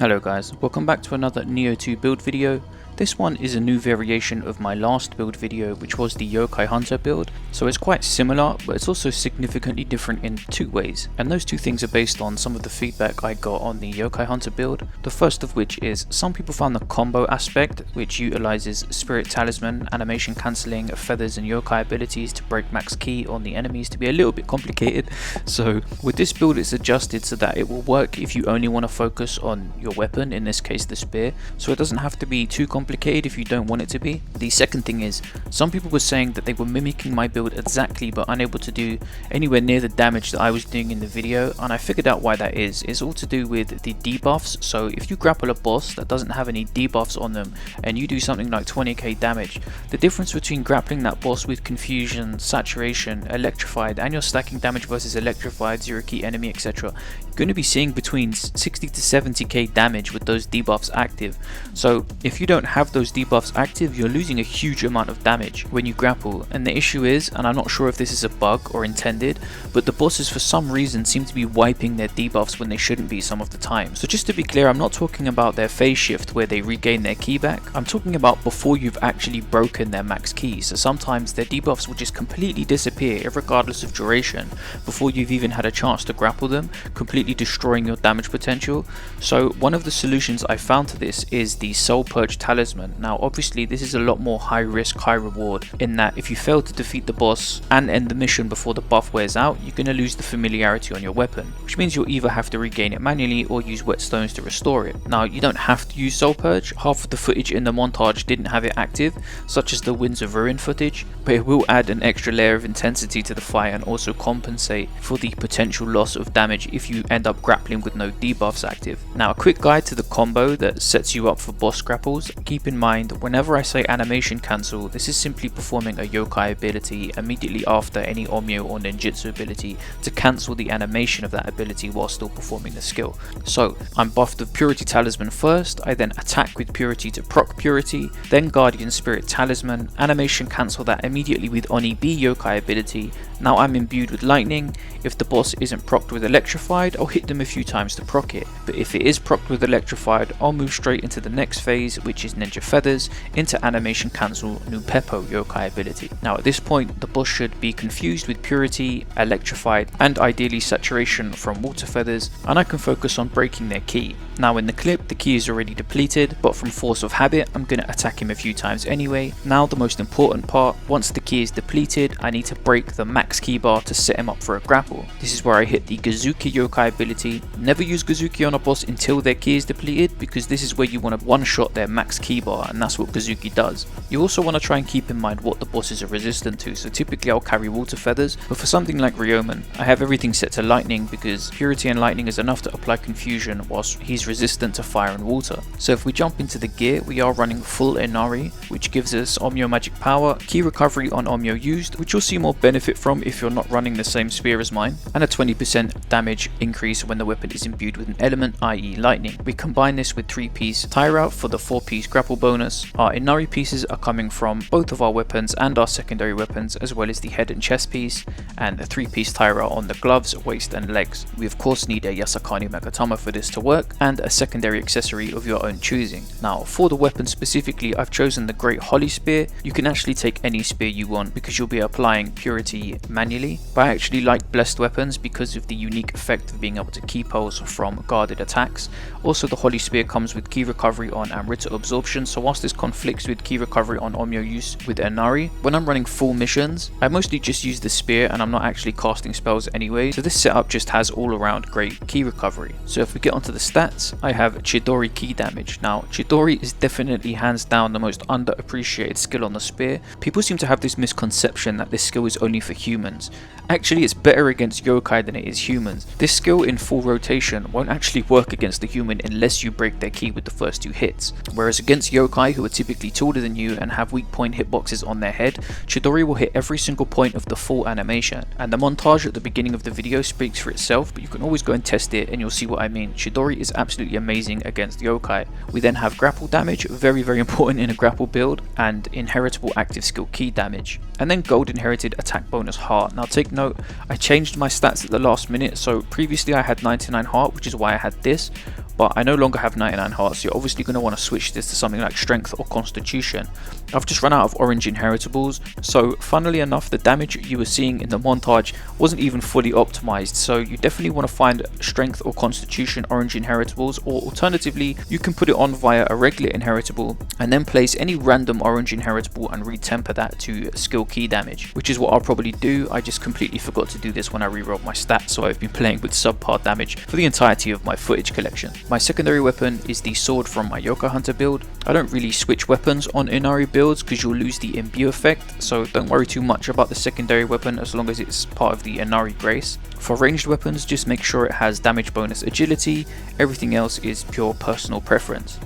Hello guys, welcome back to another Nioh 2 build video. This one is a new variation of my last build video, which was the Yokai Hunter build. So it's quite similar, but it's also significantly different in two ways. And those two things are based on some of the feedback I got on the Yokai Hunter build. The first of which is some people found the combo aspect, which utilizes Spirit Talisman, animation cancelling, feathers and yokai abilities to break max ki on the enemies to be a little bit complicated. So with this build it's adjusted so that it will work if you only want to focus on your weapon, in this case the spear. So it doesn't have to be too complicated if you don't want it to be. The second thing is, some people were saying that they were mimicking my build exactly but unable to do anywhere near the damage that I was doing in the video, and I figured out why that is. It's all to do with the debuffs. So if you grapple a boss that doesn't have any debuffs on them and you do something like 20k damage, the difference between grappling that boss with confusion, saturation, electrified, and you're stacking damage versus electrified, zero ki enemy, etc., you're going to be seeing between 60 to 70k damage with those debuffs active. So if you don't have those debuffs active, you're losing a huge amount of damage when you grapple. And the issue is, and I'm not sure if this is a bug or intended, but the bosses for some reason seem to be wiping their debuffs when they shouldn't be some of the time. So just to be clear, I'm not talking about their phase shift where they regain their ki back. I'm talking about before you've actually broken their max ki. So sometimes their debuffs will just completely disappear regardless of duration before you've even had a chance to grapple them, completely destroying your damage potential. So one of the solutions I found to this is the Soul Purge Talisman. Now obviously this is a lot more high risk, high reward, in that if you fail to defeat the boss and end the mission before the buff wears out, you're going to lose the familiarity on your weapon, which means you'll either have to regain it manually or use whetstones to restore it. Now you don't have to use Soul Purge. Half of the footage in the montage didn't have it active, such as the Winds of Ruin footage, but it will add an extra layer of intensity to the fight and also compensate for the potential loss of damage if you end up grappling with no debuffs active. Now a quick guide to the combo that sets you up for boss grapples. Keep in mind, whenever I say animation cancel, this is simply performing a yokai ability immediately after any Onmyo or ninjutsu ability to cancel the animation of that ability while still performing the skill. So I'm buffed with Purity Talisman first, I then attack with Purity to proc Purity, then Guardian Spirit Talisman, animation cancel that immediately with Oni B yokai ability. Now I'm imbued with Lightning. If the boss isn't procced with Electrified, I'll hit them a few times to proc it, but if it is procced with Electrified, I'll move straight into the next phase, which is Ninja Feathers, into animation cancel Nupepo yokai ability. Now at this point the boss should be confused with Purity, Electrified, and ideally Saturation from Water Feathers, and I can focus on breaking their ki. Now in the clip the ki is already depleted, but from force of habit I'm going to attack him a few times anyway. Now the most important part, once the ki is depleted I need to break the max ki bar to set him up for a grapple. This is where I hit the Gazuki yokai ability. Never use Gazuki on a boss until their ki is depleted, because this is where you want to one shot their max ki bar, and that's what Gazuki does. You also want to try and keep in mind what the bosses are resistant to, so typically I'll carry Water Feathers, but for something like Ryomen I have everything set to Lightning, because Purity and Lightning is enough to apply confusion whilst he's resistant to fire and water. So if we jump into the gear, we are running full Inari, which gives us Onmyo magic power, ki recovery on Onmyo used, which you'll see more benefit from if you're not running the same spear as mine, and a 20% damage increase when the weapon is imbued with an element, i.e. lightning. We combine this with 3-piece tie route for the 4-piece grapple bonus. Our Inari pieces are coming from both of our weapons and our secondary weapons, as well as the head and chest piece, and a 3-piece tie route on the gloves, waist and legs. We of course need a Yasakani Magatama for this to work, and a secondary accessory of your own choosing. Now for the weapon specifically, I've chosen the Great Holly Spear. You can actually take any spear you want because you'll be applying Purity manually, but I actually like blessed weapons because of the unique effect of being able to ki pulse from guarded attacks. Also the Holly Spear comes with ki recovery on Amrita absorption, so whilst this conflicts with ki recovery on Onmyo use with Inari, when I'm running full missions I mostly just use the spear and I'm not actually casting spells anyway, so this setup just has all around great ki recovery. So if we get onto the stats, I have Chidori ki damage. Now Chidori is definitely hands down the most underappreciated skill on the spear. People seem to have this misconception that this skill is only for humans. Actually it's better against yokai than it is humans. This skill in full rotation won't actually work against the human unless you break their ki with the first 2 hits, whereas against yokai who are typically taller than you and have weak point hitboxes on their head, Chidori will hit every single point of the full animation, and the montage at the beginning of the video speaks for itself, but you can always go and test it and you'll see what I mean. Chidori is absolutely amazing against yokai. We then have grapple damage, very important in a grapple build, and inheritable active skill ki damage, and then gold inherited attack bonus heart. Now take note, I changed my stats at the last minute, so previously I had 99 heart, which is why I had this, but I no longer have 99 hearts, so you're obviously going to want to switch this to something like strength or constitution. I've just run out of orange inheritables, so funnily enough the damage you were seeing in the montage wasn't even fully optimized, so you definitely want to find strength or constitution orange inheritables, or alternatively you can put it on via a regular inheritable and then place any random orange inheritable and retemper that to skill key damage, which is what I'll probably do. I just completely forgot to do this when I rerolled my stats, so I've been playing with subpar damage for the entirety of my footage collection. My secondary weapon is the sword from my Yokai Hunter build. I don't really switch weapons on Inari builds because you'll lose the imbue effect, so don't worry too much about the secondary weapon as long as it's part of the Inari grace. For ranged weapons, just make sure it has damage bonus agility, everything else is pure personal preference.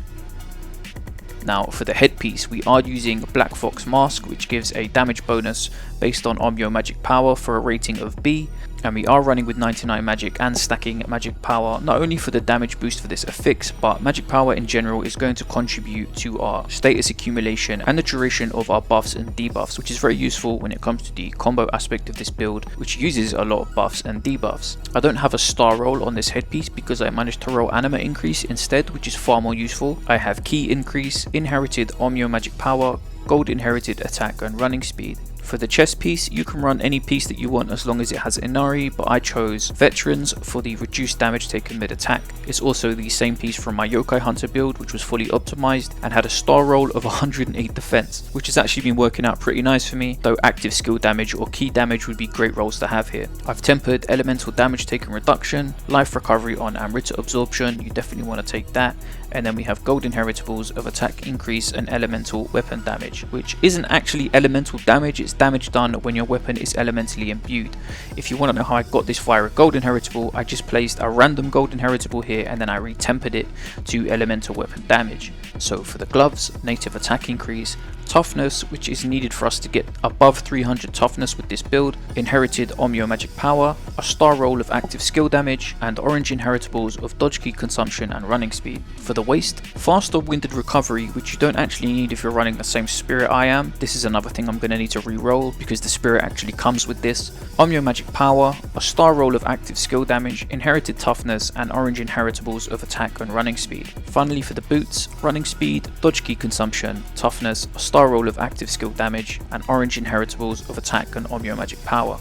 Now for the headpiece, we are using Black Fox Mask, which gives a damage bonus based on Omyo magic power for a rating of B, and we are running with 99 magic and stacking magic power, not only for the damage boost for this affix, but magic power in general is going to contribute to our status accumulation and the duration of our buffs and debuffs, which is very useful when it comes to the combo aspect of this build, which uses a lot of buffs and debuffs. I don't have a star roll on this headpiece because I managed to roll anima increase instead, which is far more useful. I have key increase, inherited Omyo magic power, gold inherited attack and running speed. For the chest piece, you can run any piece that you want as long as it has Inari, but I chose Veterans for the reduced damage taken mid attack. It's also the same piece from my Yokai Hunter build, which was fully optimized and had a star roll of 108 defense, which has actually been working out pretty nice for me, though active skill damage or key damage would be great rolls to have here. I've tempered elemental damage taken reduction, life recovery on Amrita absorption, you definitely want to take that, and then we have gold inheritables of attack increase and elemental weapon damage, which isn't actually elemental damage, it's damage done when your weapon is elementally imbued. If you want to know how I got this via a gold inheritable, I just placed a random gold inheritable here and then I retempered it to elemental weapon damage. So for the gloves, native attack increase, toughness, which is needed for us to get above 300 toughness with this build, inherited Omyo magic power, a star roll of active skill damage, and orange inheritables of dodge key consumption and running speed. For the waist, faster winded recovery, which you don't actually need if you're running the same spirit I am. This is another thing I'm going to need to re-roll because the spirit actually comes with this. Omyo magic power, a star roll of active skill damage, inherited toughness, and orange inheritables of attack and running speed. Finally for the boots, running speed, dodge key consumption, toughness, a star roll of active skill damage, and orange inheritables of attack and Omyo magic power.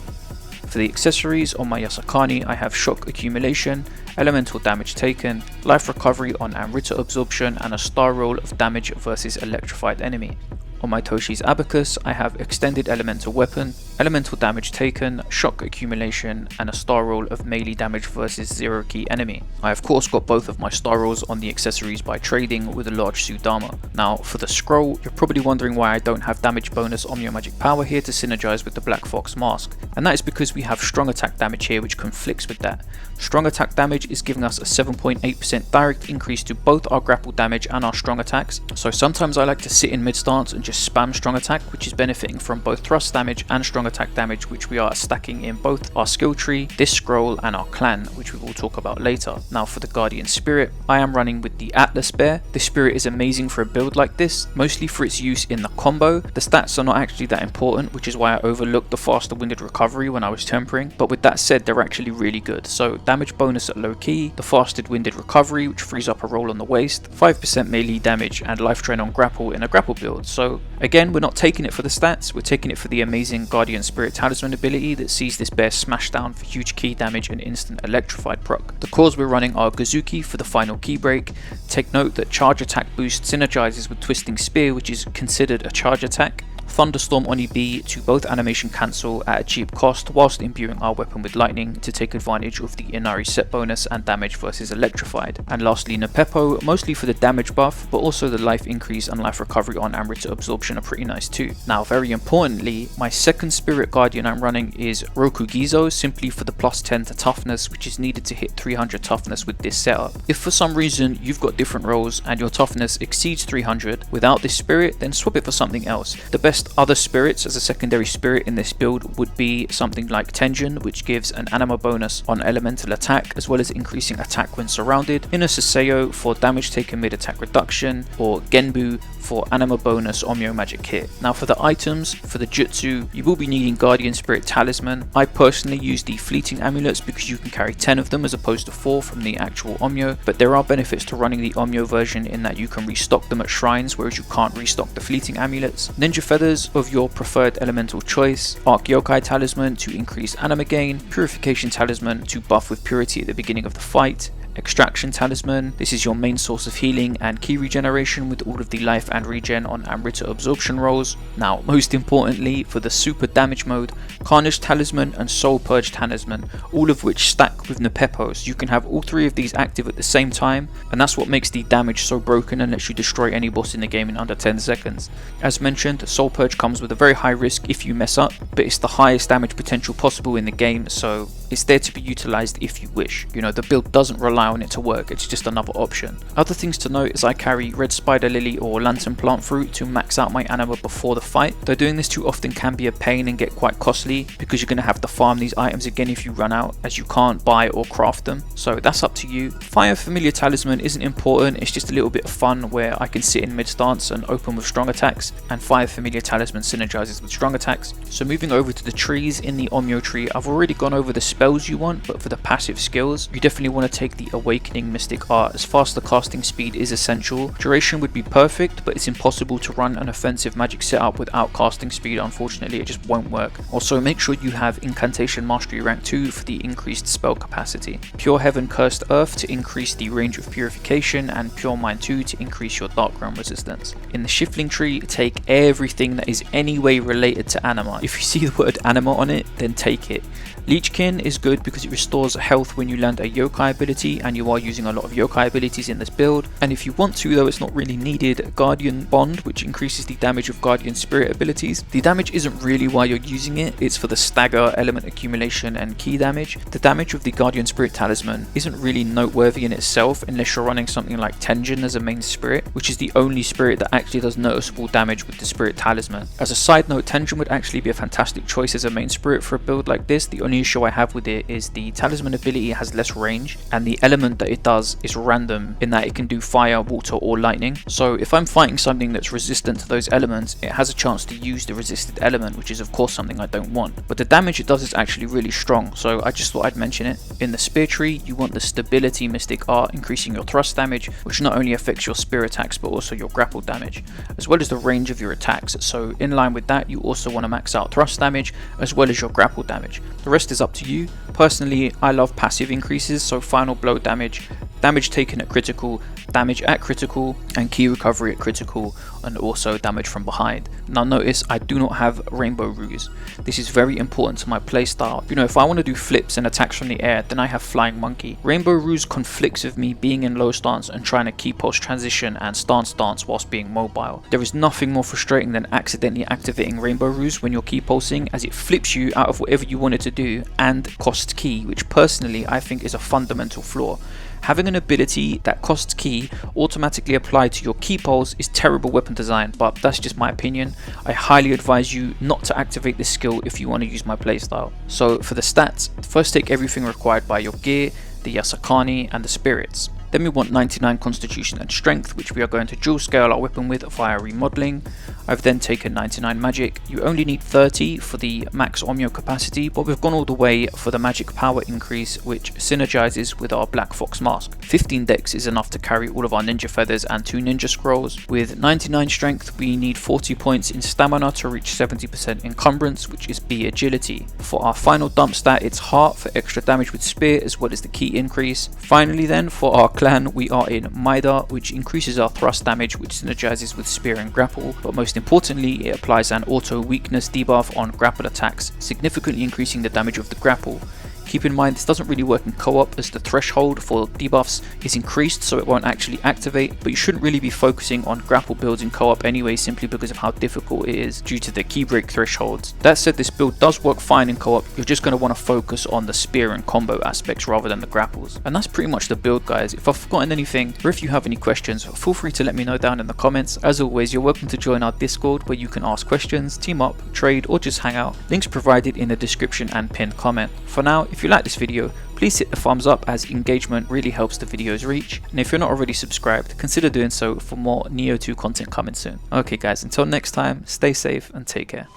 For the accessories on my Yasakani, I have shock accumulation, elemental damage taken, life recovery on Amrita absorption, and a star roll of damage versus electrified enemy. On my Toshi's Abacus, I have extended elemental weapon, elemental damage taken, shock accumulation, and a star roll of melee damage versus zero key enemy. I of course got both of my star rolls on the accessories by trading with a large Sudama. Now for the scroll, you're probably wondering why I don't have damage bonus Omyo magic power here to synergize with the Black Fox mask, and that is because we have strong attack damage here which conflicts with that. Strong attack damage is giving us a 7.8% direct increase to both our grapple damage and our strong attacks, so sometimes I like to sit in mid stance and just spam strong attack, which is benefiting from both thrust damage and strong attack damage, which we are stacking in both our skill tree, this scroll, and our clan, which we will talk about later. Now for the Guardian Spirit, I am running with the Atlas Bear. This spirit is amazing for a build like this, mostly for its use in the combo. The stats are not actually that important, which is why I overlooked the faster winded recovery when I was tempering, but with that said, they're actually really good. So damage bonus at low key, the fasted winded recovery, which frees up a roll on the waist, 5% melee damage, and life drain on grapple in a grapple build. So again, we're not taking it for the stats, we're taking it for the amazing Guardian Spirit Talisman ability that sees this bear smash down for huge key damage and instant electrified proc. The cores we're running are Gazuki for the final key break. Take note that charge attack boost synergizes with Twisting Spear, which is considered a charge attack. Thunderstorm on EB to both animation cancel at a cheap cost whilst imbuing our weapon with lightning to take advantage of the Inari set bonus and damage versus electrified. And lastly Nepepo, mostly for the damage buff, but also the life increase and life recovery on Amrita absorption are pretty nice too. Now very importantly, my second spirit guardian I'm running is Rokugizo, simply for the plus 10 to toughness, which is needed to hit 300 toughness with this setup. If for some reason you've got different rolls and your toughness exceeds 300 without this spirit, then swap it for something else. The best best other spirits as a secondary spirit in this build would be something like Tenjin, which gives an anima bonus on elemental attack as well as increasing attack when surrounded, Inner Saseo for damage taken mid attack reduction, or Genbu for anima bonus Onmyo magic hit. Now for the items, for the Jutsu, you will be needing Guardian Spirit Talisman. I personally use the Fleeting Amulets because you can carry 10 of them as opposed to 4 from the actual Onmyo, but there are benefits to running the Onmyo version in that you can restock them at shrines, whereas you can't restock the Fleeting Amulets. Ninja Feathers of your preferred elemental choice, Arc Yokai Talisman to increase anima gain, Purification Talisman to buff with purity at the beginning of the fight, Extraction Talisman, this is your main source of healing and key regeneration with all of the life and regen on Amrita absorption rolls. Now most importantly, for the super damage mode, Carnage Talisman and Soul Purge Talisman, all of which stack with Nepepos. You can have all three of these active at the same time, and that's what makes the damage so broken and lets you destroy any boss in the game in under 10 seconds. As mentioned, Soul Purge comes with a very high risk if you mess up, but it's the highest damage potential possible in the game, so it's there to be utilized if you wish. You know, the build doesn't rely on it to work, it's just another option. Other things to note is I carry Red Spider Lily or Lantern Plant Fruit to max out my anima before the fight, though doing this too often can be a pain and get quite costly because you're going to have to farm these items again if you run out, as you can't buy or craft them, so that's up to you. Fire Familiar Talisman isn't important, it's just a little bit of fun where I can sit in mid stance and open with strong attacks, and Fire Familiar Talisman synergizes with strong attacks. So moving over to the trees in the Onmyo tree, I've already gone over the spells you want, but for the passive skills, you definitely want to take the Awakening Mystic Art, as faster casting speed is essential. Duration would be perfect, but it's impossible to run an offensive magic setup without casting speed, unfortunately, it just won't work. Also, make sure you have Incantation Mastery rank 2 for the increased spell capacity. Pure Heaven Cursed Earth to increase the range of purification, and Pure Mind 2 to increase your Dark Realm resistance. In the Shiftling tree, take everything that is any way related to anima. If you see the word anima on it, then take it. Leechkin is good because it restores health when you land a yokai ability, and you are using a lot of yokai abilities in this build. And if you want to, though it's not really needed, Guardian Bond, which increases the damage of Guardian Spirit abilities. The damage isn't really why you're using it, it's for the stagger, element accumulation and key damage. The damage of the Guardian Spirit Talisman isn't really noteworthy in itself unless you're running something like Tenjin as a main spirit, which is the only spirit that actually does noticeable damage with the Spirit Talisman. As a side note, Tenjin would actually be a fantastic choice as a main spirit for a build like this. The only issue I have with it is the Talisman ability has less range, and the element that it does is random in that it can do fire, water or lightning. So if I'm fighting something that's resistant to those elements, it has a chance to use the resisted element, which is of course something I don't want. But the damage it does is actually really strong, so I just thought I'd mention it. In the Spear tree, you want the Stability Mystic Art, increasing your thrust damage, which not only affects your spear attacks but also your grapple damage, as well as the range of your attacks. So in line with that, you also want to max out thrust damage as well as your grapple damage. The rest is up to you. Personally, I love passive increases, so final blow damage, damage taken at critical, damage at critical, and key recovery at critical, and also damage from behind. Now notice I do not have Rainbow Ruse. This is very important to my playstyle. You know, if I want to do flips and attacks from the air, then I have Flying Monkey. Rainbow Ruse conflicts with me being in low stance and trying to key post transition and stance whilst being mobile. There is nothing more frustrating than accidentally activating Rainbow Ruse when you're key pulsing, as it flips you out of whatever you wanted to do and costs key, which personally I think is a fundamental flaw. Having an ability that costs key automatically applied to your key pulse is terrible weapon design, but that's just my opinion. I highly advise you not to activate this skill if you want to use my playstyle. So for the stats, first take everything required by your gear, the Yasakani and the spirits. Then we want 99 Constitution and Strength, which we are going to dual scale our weapon with via remodeling. I've then taken 99 Magic. You only need 30 for the max Onmyo capacity, but we've gone all the way for the magic power increase, which synergizes with our Black Fox Mask. 15 Dex is enough to carry all of our Ninja Feathers and 2 Ninja Scrolls. With 99 Strength, we need 40 points in Stamina to reach 70% Encumbrance, which is B Agility. For our final dump stat, it's Heart for extra damage with Spear, as well as the key increase. Finally then, for our clan, we are in Maida, which increases our thrust damage, which synergizes with Spear and Grapple, but most importantly, it applies an auto weakness debuff on grapple attacks, significantly increasing the damage of the grapple. Keep in mind this doesn't really work in co-op as the threshold for debuffs is increased, so it won't actually activate, but you shouldn't really be focusing on grapple builds in co-op anyway, simply because of how difficult it is due to the key break thresholds. That said, this build does work fine in co-op. You're just going to want to focus on the spear and combo aspects rather than the grapples. And that's pretty much the build, guys. If I've forgotten anything or if you have any questions, feel free to let me know down in the comments. As always, you're welcome to join our Discord where you can ask questions, team up, trade, or just hang out. Links provided in the description and pinned comment. For now, if you like this video, please hit the thumbs up as engagement really helps the video's reach, and if you're not already subscribed, consider doing so for more Nioh 2 content coming soon. Okay guys, until next time, stay safe and take care.